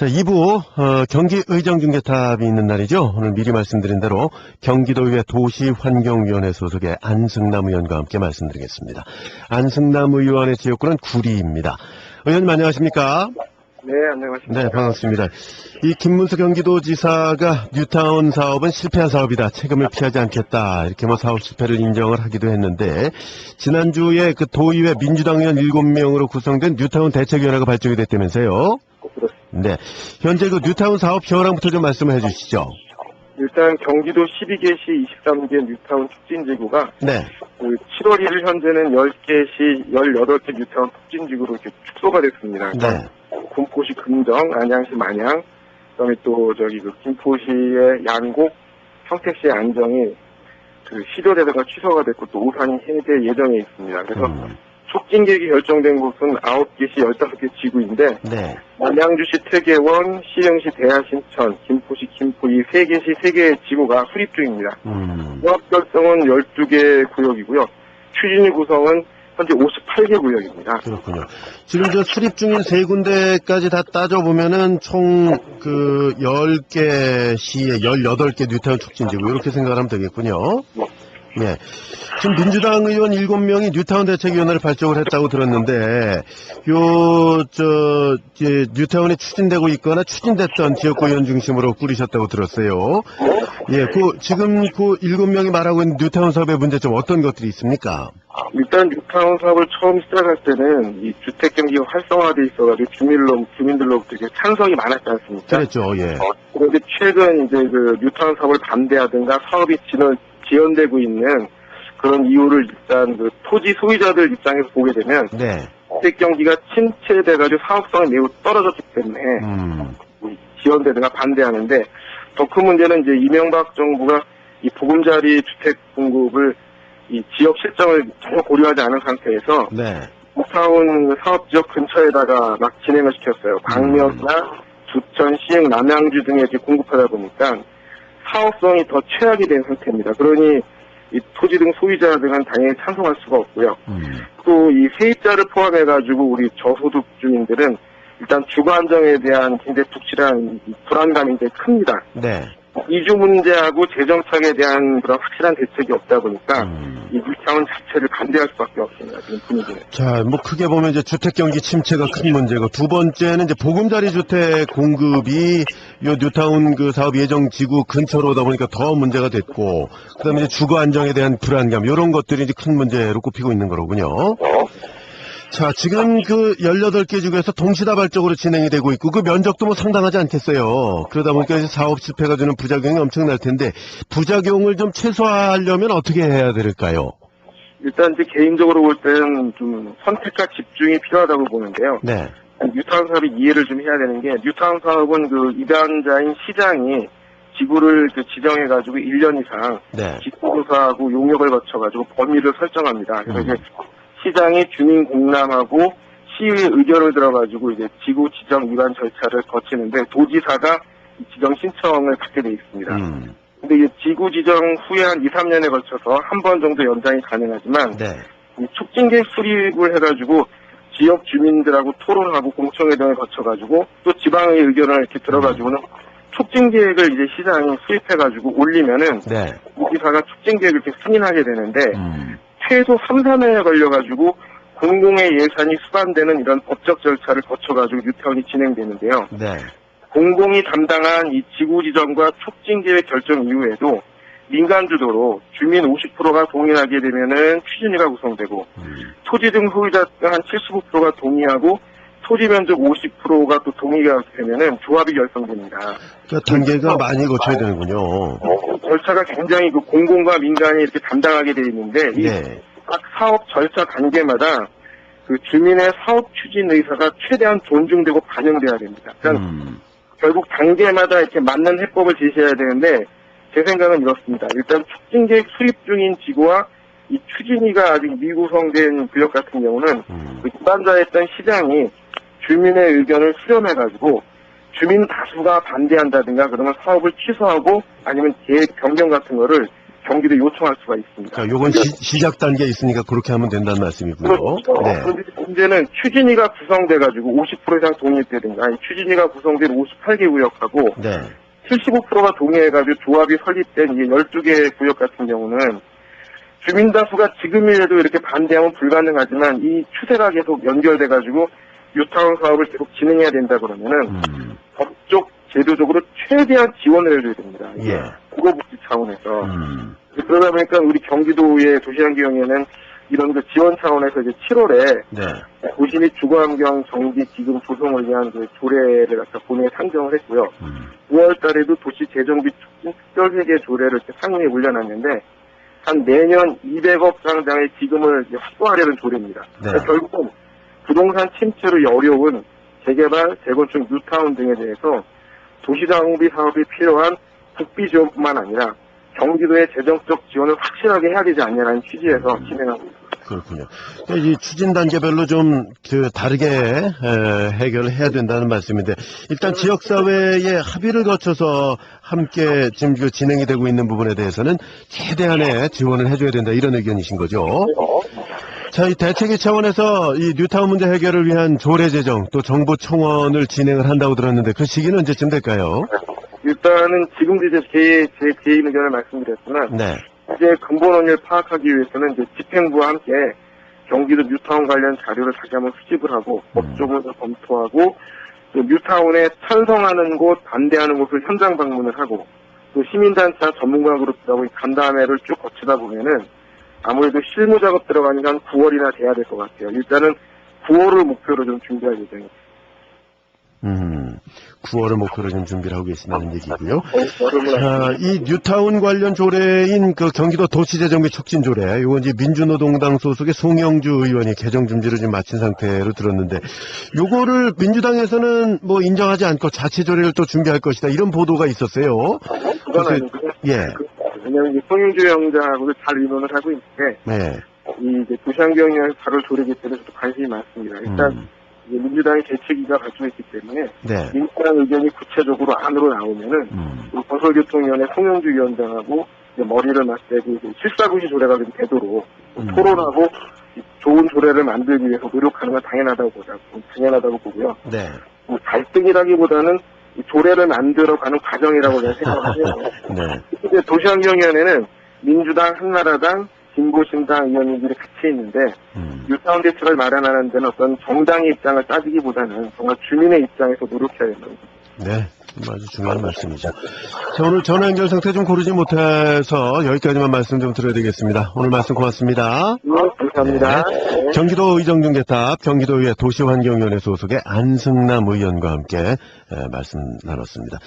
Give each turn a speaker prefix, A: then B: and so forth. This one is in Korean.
A: 자, 2부 경기 의정중계탑이 있는 날이죠. 오늘 미리 말씀드린 대로 경기도의회 도시환경위원회 소속의 안승남 의원과 함께 말씀드리겠습니다. 안승남 의원의 지역구는 구리입니다. 의원님 안녕하십니까?
B: 네, 안녕하십니까.
A: 네, 반갑습니다. 이 김문수 경기도지사가 뉴타운 사업은 실패한 사업이다. 책임을 피하지 않겠다. 이렇게 사업 실패를 인정을 하기도 했는데, 지난주에 그 도의회 민주당 의원 7명으로 구성된 뉴타운 대책위원회가 발족이 됐다면서요? 네. 현재 그 뉴타운 사업 현황부터 좀 말씀을 해주시죠.
B: 일단 경기도 12개시 23개 뉴타운 촉진지구가
A: 네.
B: 7월 1일 현재는 10개시 18개 뉴타운 촉진지구로 이렇게 축소가 됐습니다.
A: 네.
B: 군포시 금정, 안양시 만양, 그다음에 또 김포시의 양곡, 평택시의 안정이 시도대회가 취소가 됐고 또 오산이 해제 예정에 있습니다. 그래서 촉진 계획이 결정된 곳은 9개시 15개 지구인데,
A: 네.
B: 남양주시 퇴계원, 시흥시 대하신천, 김포시 김포 이 3개시 3개의 지구가 수립 중입니다. 조합 결성은 12개 구역이고요. 추진위 구성은 현재 58개 구역입니다.
A: 그렇군요. 지금 저 수립 중인 세 군데까지 다 따져보면은 총 10개 시에 18개 뉴타운 촉진지구 이렇게 생각하면 되겠군요. 네. 지금 민주당 의원 7명이 뉴타운 대책위원회를 발족을 했다고 들었는데, 뉴타운이 추진되고 있거나 추진됐던 지역구 의원 중심으로 꾸리셨다고 들었어요. 예, 지금 7명이 말하고 있는 뉴타운 사업의 문제점 어떤 것들이 있습니까?
B: 일단 뉴타운 사업을 처음 시작할 때는 이 주택 경기가 활성화돼 있어가지고 주민들로부터 이제 찬성이 많았지 않습니까?
A: 그랬죠, 예.
B: 그런데 최근 이제 뉴타운 사업을 반대하든가 사업이 지연되고 있는 그런 이유를 일단 토지 소유자들 입장에서 보게 되면,
A: 네.
B: 주택 경기가 침체돼가지고 사업성이 매우 떨어졌기 때문에 지연되든가 반대하는데, 더 큰 문제는 이제 이명박 정부가 이 보금자리 주택 공급을 이 지역 실정을 전혀 고려하지 않은 상태에서
A: 네.
B: 뉴타운 사업 지역 근처에다가 막 진행을 시켰어요. 광명이나 부천, 시흥, 남양주 등에 이렇게 공급하다 보니까 사업성이 더 최악이 된 상태입니다. 그러니 이 토지 등 소유자 등은 당연히 찬성할 수가 없고요. 또 이 세입자를 포함해가지고 우리 저소득 주민들은 일단 주거 안정에 대한 굉장히 북치한 불안감이 굉장히 큽니다.
A: 네.
B: 이주 문제하고 재정착에 대한 그런 확실한 대책이 없다 보니까 이 뉴타운 자체를 반대할 수밖에 없습니다. 지금 분위기는.
A: 자, 크게 보면 이제 주택 경기 침체가 큰 문제고, 두 번째는 이제 보금자리 주택 공급이 요 뉴타운 사업 예정 지구 근처로 오다 보니까 더 문제가 됐고, 그다음에 이제 주거 안정에 대한 불안감, 이런 것들이 이제 큰 문제로 꼽히고 있는 거로군요. 자, 지금 18개 지구에서 동시다발적으로 진행이 되고 있고, 그 면적도 상당하지 않겠어요. 그러다 보니까 이제 사업 실패가 주는 부작용이 엄청날 텐데, 부작용을 좀 최소화하려면 어떻게 해야 될까요?
B: 일단 이제 개인적으로 볼 때는 좀 선택과 집중이 필요하다고 보는데요.
A: 네.
B: 뉴타운 사업이 이해를 좀 해야 되는 게, 뉴타운 사업은 입안자인 시장이 지구를 지정해가지고 1년 이상
A: 네.
B: 기초조사하고 용역을 거쳐가지고 범위를 설정합니다. 그래서 이제 시장이 주민 공람하고 시의 의견을 들어가지고 이제 지구 지정 위반 절차를 거치는데, 도지사가 지정 신청을 받게 돼 있습니다. 근데 이제 지구 지정 후에 한 2, 3년에 걸쳐서 한 번 정도 연장이 가능하지만,
A: 네.
B: 이 촉진계획 수립을 해가지고 지역 주민들하고 토론하고 공청회동을 거쳐가지고 또 지방의 의견을 이렇게 들어가지고는 촉진계획을 이제 시장이 수립해가지고 올리면은,
A: 네.
B: 도지사가 촉진계획을 이렇게 승인하게 되는데, 최소 3, 4년에 걸려가지고 공공의 예산이 수반되는 이런 법적 절차를 거쳐가지고 뉴타운이 진행되는데요.
A: 네.
B: 공공이 담당한 이 지구 지정과 촉진계획 결정 이후에도 민간 주도로 주민 50%가 동의하게 되면은 추진위가 구성되고, 토지 등 소유자 한 75%가 동의하고 토지 면적 50%가 또 동의가 되면은 조합이 결성됩니다.
A: 단계가 많이 거쳐야 되는군요.
B: 절차가 굉장히 공공과 민간이 이렇게 담당하게 되어 있는데,
A: 네.
B: 각 사업 절차 단계마다 주민의 사업 추진 의사가 최대한 존중되고 반영돼야 됩니다. 그러니까 결국 단계마다 이렇게 맞는 해법을 제시해야 되는데, 제 생각은 이렇습니다. 일단 촉진계획 수립 중인 지구와 이 추진위가 아직 미구성된 구역 같은 경우는 입안자였던 시장이 주민의 의견을 수렴해가지고 주민 다수가 반대한다든가 그러면 사업을 취소하고 아니면 계획 변경 같은 거를 경기도에 요청할 수가 있습니다.
A: 자, 요건 시작 단계에 있으니까 그렇게 하면 된다는 말씀이고요.
B: 그렇죠.
A: 네.
B: 그런데 문제는 추진위가 구성돼가지고 50% 이상 동의했다든가, 아니 추진위가 구성된 58개 구역하고
A: 네.
B: 75%가 동의해가지고 조합이 설립된 이 12개 구역 같은 경우는 주민 다수가 지금이라도 이렇게 반대하면 불가능하지만 이 추세가 계속 연결돼가지고 뉴타운 사업을 계속 진행해야 된다 그러면은 법적 제도적으로 최대한 지원을 해줘야 됩니다.
A: 예.
B: 국어복지 차원에서. 그러다 보니까 우리 경기도의 도시환경에는 이런 그 지원 차원에서 이제 7월에
A: 네.
B: 도시 및 주거환경 정비 기금 조성을 위한 그 조례를 갖다 본회에 상정을 했고요. 9월 달에도 도시 재정비 촉진 특별회계 조례를 이렇게 상임위에 올려놨는데 한 내년 200억 상당의 기금을 이제 확보하려는 조례입니다.
A: 네.
B: 그러니까 결국은 부동산 침체로 어려운 재개발, 재건축, 뉴타운 등에 대해서 도시정비 사업이 필요한 국비 지원뿐만 아니라 경기도의 재정적 지원을 확실하게 해야 되지 않냐라는 취지에서 진행하고 있습니다.
A: 그렇군요. 그러니까 이 추진 단계별로 좀 다르게 해결을 해야 된다는 말씀인데 일단 지역사회의 합의를 거쳐서 함께 지금 진행이 되고 있는 부분에 대해서는 최대한의 지원을 해줘야 된다 이런 의견이신 거죠. 자, 이 대책위 차원에서 이 뉴타운 문제 해결을 위한 조례 제정 또 정부 청원을 진행을 한다고 들었는데 그 시기는 언제쯤 될까요?
B: 일단은 지금도 이제 제 개인 의견을 말씀드렸지만
A: 네.
B: 이제 근본 원인을 파악하기 위해서는 이제 집행부와 함께 경기도 뉴타운 관련 자료를 다시 한번 수집을 하고 법적으로 검토하고 또 뉴타운에 찬성하는 곳, 반대하는 곳을 현장 방문을 하고 또 시민단체와 전문가 그룹하고 간담회를 쭉 거치다 보면은 아무래도 실무 작업 들어가니까 한 9월이나 돼야 될 것 같아요. 일단은 9월을 목표로 좀 준비할 예정입니다.
A: 9월을 목표로 좀 준비를 하고 계신다는 얘기고요. 자, 이 뉴타운 관련 조례인 그 경기도 도시재정비 촉진 조례, 요건 이제 민주노동당 소속의 송영주 의원이 개정 준비를 지금 마친 상태로 들었는데, 요거를 민주당에서는 뭐 인정하지 않고 자체 조례를 또 준비할 것이다 이런 보도가 있었어요.
B: 그건 아니고요.
A: 예.
B: 왜냐하면 이제 송영주 위원장하고도 잘 의논을 하고 있는데,
A: 네.
B: 이 이제 도시환경위원회 다룰 조례기 때문에 저도 관심이 많습니다. 일단 이제 민주당의 대책위가 가지고 있기 때문에
A: 네.
B: 민주당 의견이 구체적으로 안으로 나오면은 건설교통위원회 송영주 위원장하고 이제 머리를 맞대고 이제 실사구시 조례가 좀 되도록 토론하고 좋은 조례를 만들기 위해서 노력하는 건 당연하다고 보고요.
A: 네.
B: 뭐 갈등이라기보다는 이 조례를 만들어가는 과정이라고 저는 생각을 해요.
A: 네.
B: 이제 도시환경위원회는 민주당, 한나라당, 진보신당 의원님들이 같이 있는데 뉴타운 대책을 마련하는 데는 어떤 정당의 입장을 따지기보다는 정말 주민의 입장에서 노력해야 된다고.
A: 네. 아주 중요한 말씀이죠. 자, 오늘 전화 연결 상태 좀 고르지 못해서 여기까지만 말씀 좀 드려야 되겠습니다. 오늘 말씀 고맙습니다.
B: 감사합니다.
A: 네. 경기도 의정중개탑 경기도의회 도시환경위원회 소속의 안승남 의원과 함께 말씀 나눴습니다.